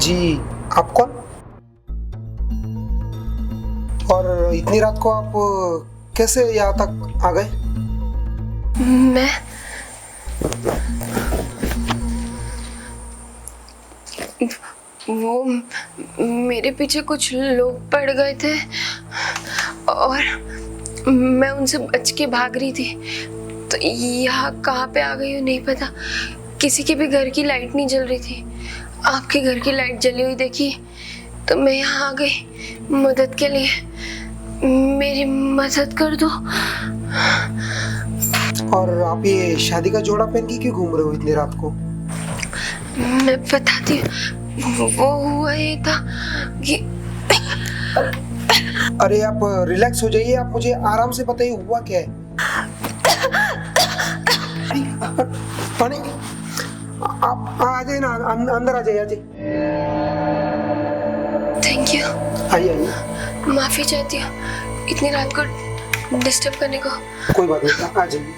जी, आप कौन? और इतनी रात को आप कैसे यहाँ तक आ गए? मैं वो मेरे पीछे कुछ लोग पड़ गए थे और मैं उनसे बच के भाग रही थी। तो यहाँ कहाँ पे आ गई हूँ नहीं पता। किसी के भी घर की लाइट नहीं जल रही थी। आपके घर की लाइट जली हुई देखी तो मैं यहाँ आ गई मदद के लिए। मेरी मदद कर दो। और आप ये शादी का जोड़ा पहन के क्यों घूम रहे हो इतनी रात को? मैं बताती हूँ। वो हुआ ये था कि अरे आप रिलैक्स हो जाइए, आप मुझे आराम से बताइए हुआ क्या है। पानी, आप आ जाइए ना, अंदर आ जाइए, थैंक यू। आइए आइए। माफी चाहती हूँ इतनी रात को डिस्टर्ब करने को। कोई बात नहीं, आ जाइए।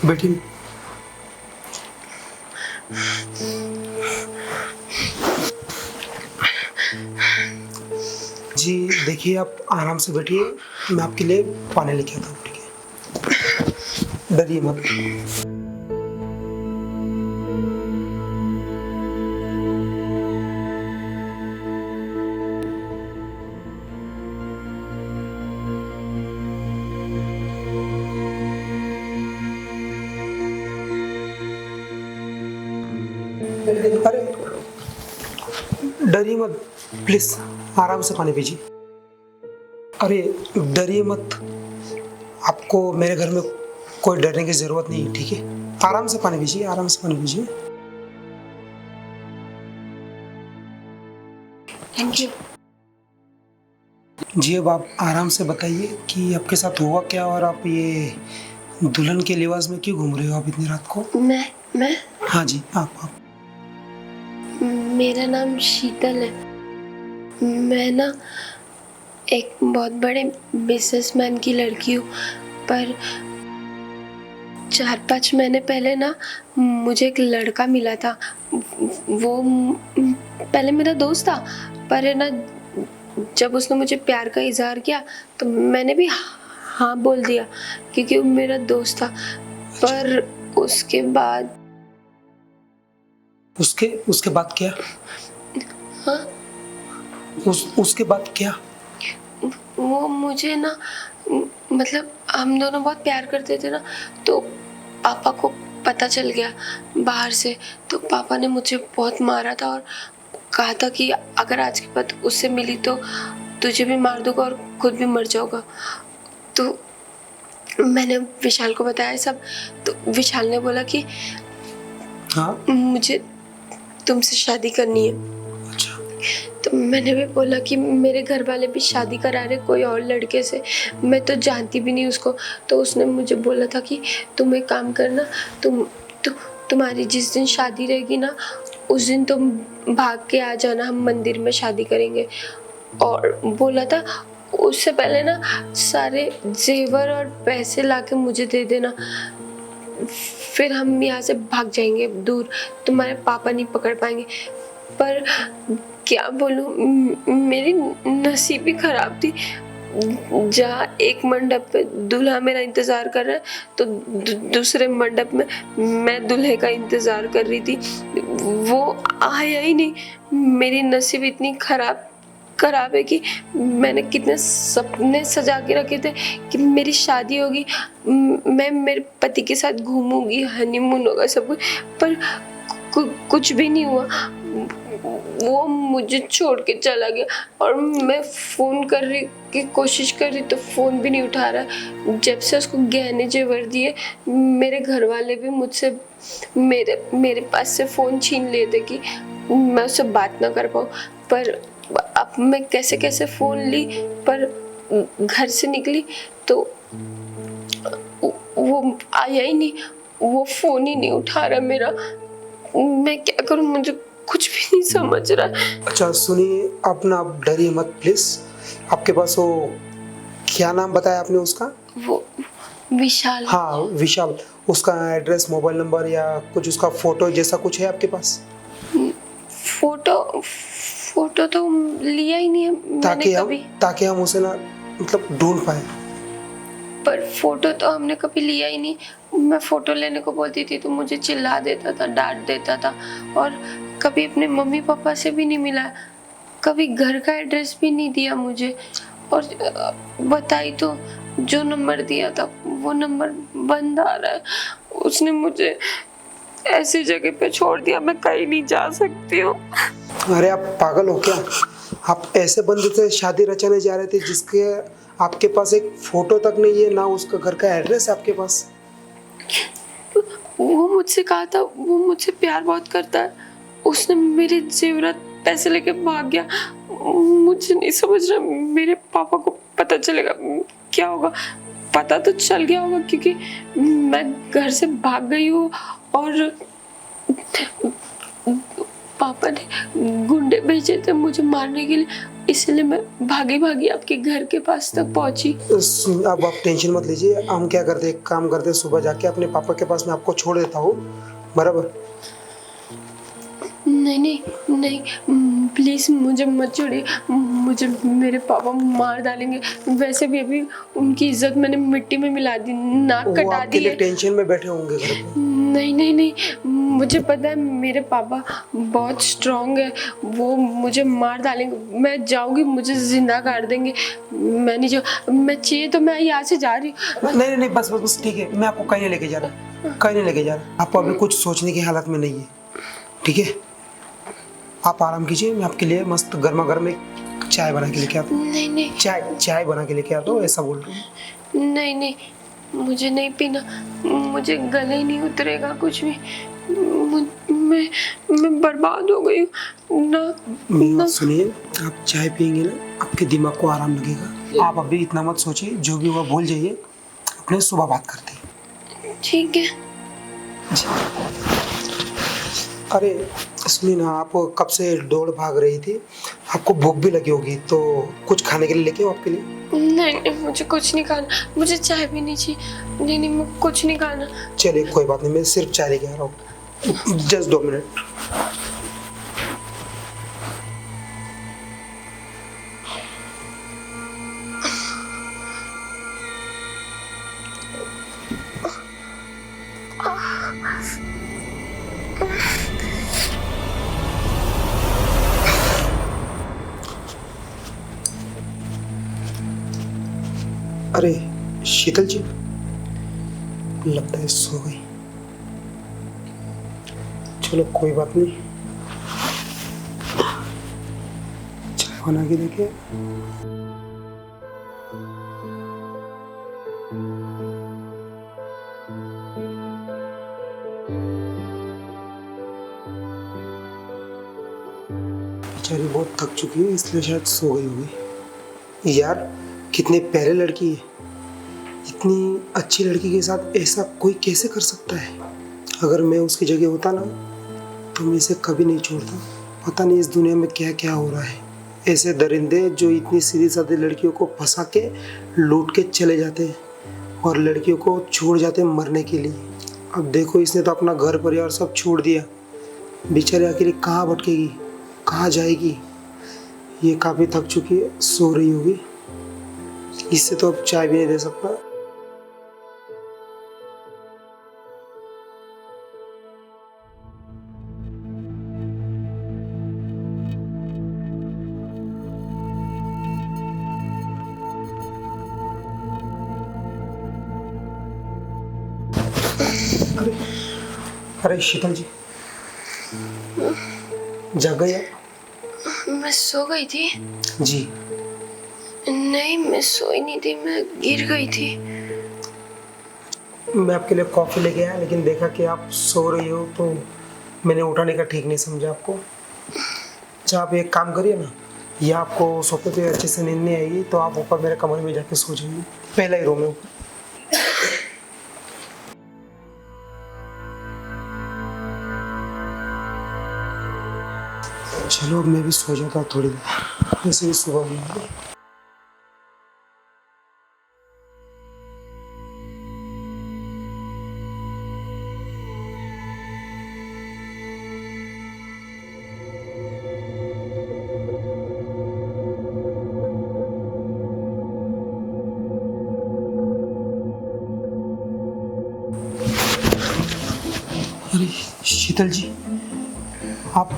बैठिए। जी देखिए, आप आराम से बैठिए, मैं आपके लिए पानी लेके आता हूँ, ठीक है? डरिए मत। अरे डरिए मत, प्लीज आराम से पानी पीजिए। अरे डरिए मत, आपको मेरे घर में कोई डरने की जरूरत नहीं है, ठीक है? आराम से पानी पीजिए, आराम से पानी पीजिए। Thank you. जी अब आप आराम से बताइए कि आपके साथ हुआ क्या, और आप ये दुल्हन के लिबास में क्यों घूम रहे हो आप इतनी रात को? मैं हाँ जी, आप। मेरा नाम शीतल है। मैं ना एक बहुत बड़े बिजनेसमैन की लड़की हूँ, पर 4-5 महीने पहले ना मुझे एक लड़का मिला था। वो पहले मेरा दोस्त था, पर है ना जब उसने मुझे प्यार का इजहार किया तो मैंने भी हाँ बोल दिया क्योंकि वो मेरा दोस्त था। पर उसके बाद उसके उसके बाद क्या? हाँ, उसके बाद क्या? वो मुझे ना मतलब हम दोनों बहुत प्यार करते थे ना, तो पापा को पता चल गया बाहर से। तो पापा ने मुझे बहुत मारा था और कहा था कि अगर आज के बाद उससे मिली तो तुझे भी मार दूंगा और खुद भी मर जाऊंगा। तो मैंने विशाल को बताया सब। तो विशाल ने बोला कि हाँ, मुझे तुमसे शादी करनी है। अच्छा। तो मैंने भी बोला कि मेरे घर वाले भी शादी करा रहे कोई और लड़के से, मैं तो जानती भी नहीं उसको। तो उसने मुझे बोला था कि तुम एक काम करना, तुम्हारी जिस दिन शादी रहेगी ना उस दिन तुम भाग के आ जाना, हम मंदिर में शादी करेंगे। और बोला था उससे पहले ना सारे जेवर और पैसे लाके मुझे दे देना, फिर हम यहाँ से भाग जाएंगे दूर, तुम्हारे पापा नहीं पकड़ पाएंगे। पर क्या बोलूं, मेरी नसीब ही खराब थी। जहाँ एक मंडप पे दूल्हा मेरा इंतजार कर रहा है तो दूसरे मंडप में मैं दूल्हे का इंतजार कर रही थी, वो आया ही नहीं। मेरी नसीब इतनी खराब है कि मैंने कितने सपने सजा के रखे थे कि मेरी शादी होगी, मैं मेरे पति के साथ घूमूंगी, हनीमून होगा, सब कुछ। पर कुछ भी नहीं हुआ। वो मुझे छोड़ के चला गया और मैं फोन करने की कोशिश कर रही तो फोन भी नहीं उठा रहा। जब से उसको गहने जेवर दिए मेरे घर वाले भी मुझसे मेरे पास से फोन छीन लिए थे कि मैं उससे बात ना कर पाऊँ। पर अब मैं कैसे कैसे फोन ली, पर घर से निकली तो वो आया ही नहीं, वो फोन ही नहीं उठा रहा मेरा। मैं क्या करूं, मुझे कुछ भी नहीं समझ रहा। अच्छा सुनिए, आप डरिए मत प्लीज। आपके पास वो क्या नाम बताया आपने उसका? वो विशाल। हाँ विशाल। उसका एड्रेस, मोबाइल नंबर या कुछ उसका फोटो जैसा कुछ है आपके पास? फोटो फोटो तो लिया ही नहीं है मैंने कभी। ताकि हम उसे ना मतलब ढूंढ पाए। पर फोटो तो हमने कभी लिया ही नहीं। मैं फोटो लेने को बोलती थी तो मुझे चिल्ला देता था, डांट देता था। और कभी अपने मम्मी पापा से भी नहीं मिला, कभी घर का एड्रेस भी नहीं दिया मुझे। और बताई तो जो नंबर दिया था वो नंबर बंद आ रहा है। उसने मुझे ऐसी जगह पे छोड़ दिया, मैं कहीं नहीं जा सकती हूँ। अरे आप पागल हो क्या? आप ऐसे बंदे से शादी रचाने जा रहे थे जिसके आपके पास एक फोटो तक नहीं है, ना उसका घर का एड्रेस है आपके पास। वो मुझसे कहा था वो मुझसे प्यार बहुत करता है। उसने मेरे जेवरात पैसे लेके भाग गया। मुझे नहीं समझ रहा, मेरे पापा को पता चलेगा क्या होगा। पता तो चल गया होगा क्योंकि मैं घर से भाग गई हूँ और पापा ने गुंडे भेजे थे मुझे मारने के लिए, इसलिए मैं भागी भागी आपके घर के पास तक पहुंची। अब आप टेंशन मत लीजिए। हम क्या करते, एक काम करते, सुबह जाके अपने पापा के पास मैं आपको छोड़ देता हूँ, बराबर? नहीं नहीं नहीं, प्लीज मुझे मत छोड़िए। मुझे मेरे पापा मार डालेंगे। वैसे भी अभी उनकी इज्जत मैंने मिट्टी में मिला दी, नाक वो कटा आपके दी लिए है। टेंशन में बैठे होंगे घर पे। नहीं नहीं नहीं, मुझे पता है मेरे पापा बहुत स्ट्रांग है, वो मुझे मार डालेंगे। मैं जाऊंगी मुझे जिंदा कर देंगे। मैं नहीं जा, मैं चाहिए तो मैं यहाँ से जा रही हूँ। नहीं नहीं नहीं, बस बस बस ठीक है, मैं आपको कहीं नहीं लेके जा रहा, कहीं नहीं लेके जा रहा। आपको अभी कुछ सोचने की हालत में नहीं है, ठीक है? आप आराम कीजिए, मैं आपके लिए मस्त गर्मा गर्म एक चाय बना के लेके आता हूँ। नहीं नहीं चाय बना के लेके आता हूँ, ऐसा बोल रहा हूँ। नहीं नहीं, मुझे नहीं पीना। मुझे गले ही नहीं उतरेगा कुछ भी। मैं बर्बाद हो गई हूँ ना। मेरी बात सुनिए, आप चाय पियेंगे ना, आपके दिमाग को आराम लगेगा। आप अभी इतना मत सोचिए, जो भी हुआ भूल जाइए, अपने सुबह बात करते हैं। ठीक है। जी। अरे सुनिए ना, आप कब से दौड़ भाग रही थी, आपको भूख भी लगी होगी, तो कुछ खाने के लिए लेके आओ आपके लिए। नहीं नहीं, मुझे कुछ नहीं खाना, मुझे चाय भी नहीं चाहिए। नहीं नहीं, मैं कुछ नहीं खाना। चलिए कोई बात नहीं, मैं सिर्फ चाय लेके आ रहा हूँ, जस्ट 2 मिनट। अरे शीतल जी, लगता है सो गई। चलो कोई बात नहीं, चाय बना के देखे। बेचारी बहुत थक चुकी है, इसलिए शायद सो गई होगी। यार कितने प्यारे लड़की है, इतनी अच्छी लड़की के साथ ऐसा कोई कैसे कर सकता है? अगर मैं उसकी जगह होता ना तो मैं इसे कभी नहीं छोड़ता। पता नहीं इस दुनिया में क्या क्या हो रहा है। ऐसे दरिंदे जो इतनी सीधी सादी लड़कियों को फंसा के लूट के चले जाते हैं और लड़कियों को छोड़ जाते हैं मरने के लिए। अब देखो, इसने तो अपना घर परिवार सब छोड़ दिया। बेचारे अकेले कहाँ भटकेगी, कहाँ जाएगी? ये काफ़ी थक चुकी है, सो रही होगी। इससे तो अब चाय भी नहीं दे सकता। अरे अरे शीतल जी, जाग गए आप? मैं सो गई थी? जी। नहीं, मैं सोई नहीं थी, मैं गिर गई थी। मैं आपके लिए कॉफ़ी लेके आया, लेकिन देखा कि आप सो रही हो तो मैंने उठाने का ठीक नहीं समझा आपको। अच्छा आप एक काम करिए ना, या आपको सोफे पे अच्छे से नींद नहीं आएगी तो आप ऊपर मेरे कमरे में जाके सो जाइए, पहला ही रूम है ऊपर। चलो अब मैं भी सो जाता हूँ थोड़ी देर, वैसे भी सुबह हुई है। अरे शीतल जी, आप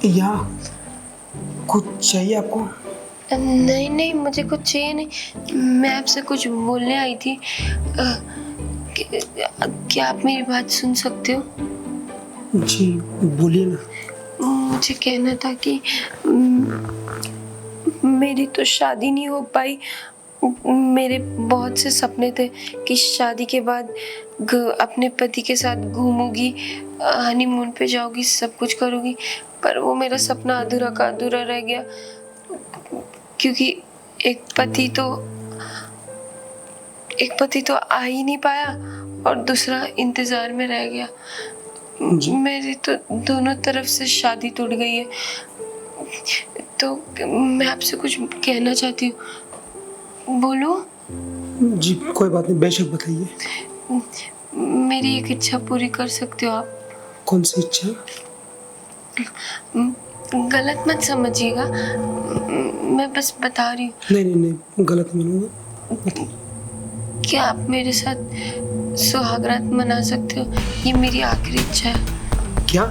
यहाँ, कुछ चाहिए आपको? नहीं नहीं, मुझे कुछ चाहिए नहीं। मैं आपसे कुछ बोलने आई थी। क्या आप मेरी बात सुन सकते हो? जी बोलिए ना। मुझे कहना था कि मेरी तो शादी नहीं हो पाई। मेरे बहुत से सपने थे कि शादी के बाद अपने पति के साथ घूमूंगी, हनीमून पे जाऊंगी, सब कुछ करूंगी, पर वो मेरा सपना अधूरा का अधूरा रह गया, क्योंकि एक पति तो आ ही नहीं पाया और दूसरा इंतजार में रह गया। मेरी तो दोनों तरफ से शादी टूट गई है। तो मैं आपसे कुछ कहना चाहती हूँ, बोलो। जी कोई बात नहीं, बेशक बताइए। मेरी एक इच्छा पूरी कर सकते हो आप? कौन सी इच्छा? गलत मत समझिएगा, मैं बस बता रही हूँ। नहीं नहीं नहीं, गलत मानूंगा। क्या आप मेरे साथ सुहागरात मना सकते हो? ये मेरी आखिरी इच्छा है। क्या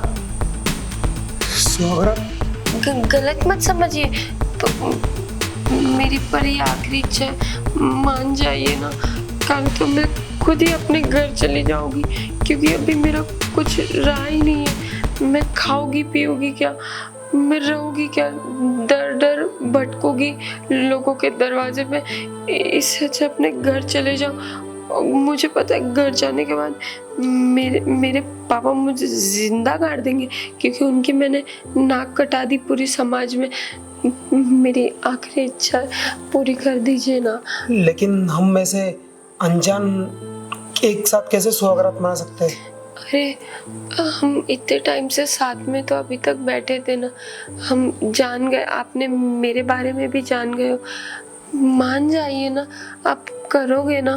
सुहागरात? गलत मत समझिए, मेरी पर ये आखिरी इच्छा है, मान जाइए ना। कल तो मैं खुद ही अपने घर चली जाऊंगी, क्योंकि अभी मेरा कुछ रहा ही नहीं है। मैं खाऊंगी पीऊंगी क्या, मैं रहूंगी क्या, दर दर भटकूंगी लोगों के दरवाजे पे। इससे अच्छा अपने घर चले जाओ। मुझे पता है घर जाने के बाद मेरे पापा मुझे जिंदा गाड़ देंगे, क्योंकि उनकी मैंने नाक कटा दी पूरी समाज में। मेरी आखिरी इच्छा पूरी कर दीजिए ना। लेकिन हम में से अनजान एक साथ कैसे सुहागरात मना सकते हैं? अरे हम इतने टाइम से साथ में तो अभी तक बैठे थे ना, हम जान गए, आपने मेरे बारे में भी जान गए हो। मान जाइए ना, आप करोगे ना?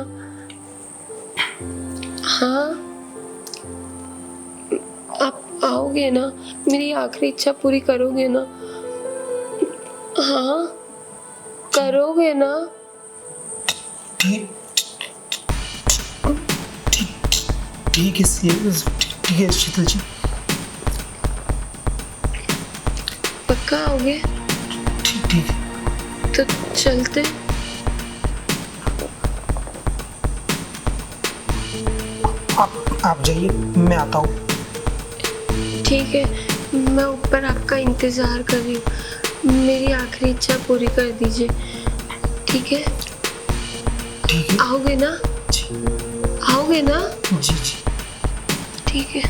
हाँ, आप आओगे ना? मेरी आखिरी इच्छा पूरी करोगे ना? हाँ, करोगे ना? ठीक ठीक ठीक है शीतल जी। पक्का आओगे? ठीक है। तो चलते। आप जाइए, मैं आता हूँ। ठीक है, मैं ऊपर आपका इंतजार कर रही हूँ। मेरी आखिरी इच्छा पूरी कर दीजिए, ठीक है? ठीक है। आओगे ना? जी आओगे ना? जी जी। ठीक है।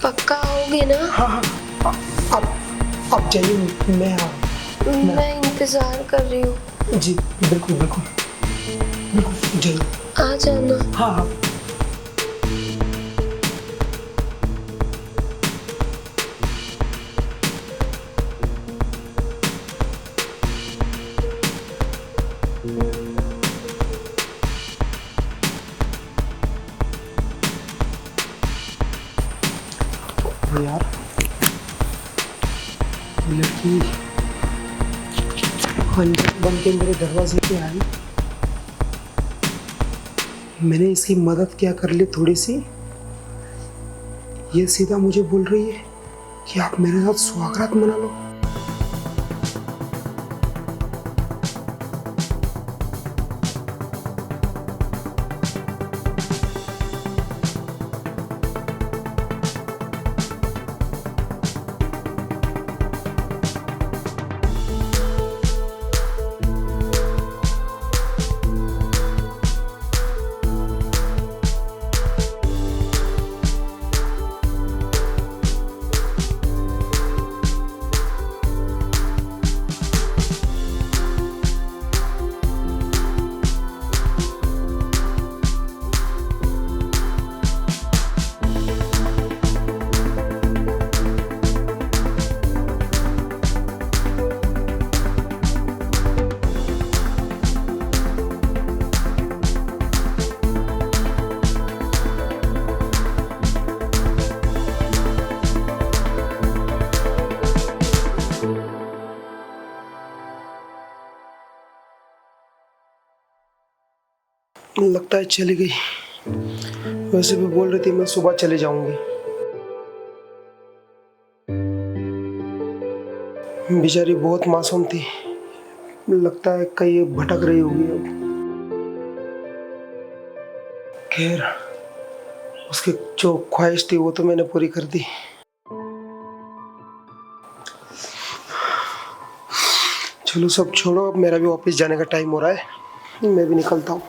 पक्का आओगे ना? हाँ हाँ, आप जाइए, मैं इंतजार कर रही हूँ। जी बिल्कुल बिल्कुल बिल्कुल, जाइए। आ जाना। हाँ हाँ। यार ये लड़की अनजान बन के मेरे दरवाजे पे आई, मैंने इसकी मदद क्या कर ली थोड़ी सी, ये सीधा मुझे बोल रही है कि आप मेरे साथ सुहागरात मना लो। लगता है चली गई। वैसे भी बोल रही थी मैं सुबह चले जाऊंगी। बेचारी बहुत मासूम थी, लगता है कहीं भटक रही होगी अब। खैर, उसकी जो ख्वाहिश थी वो तो मैंने पूरी कर दी। चलो सब छोड़ो, अब मेरा भी ऑफिस जाने का टाइम हो रहा है, मैं भी निकलता हूँ।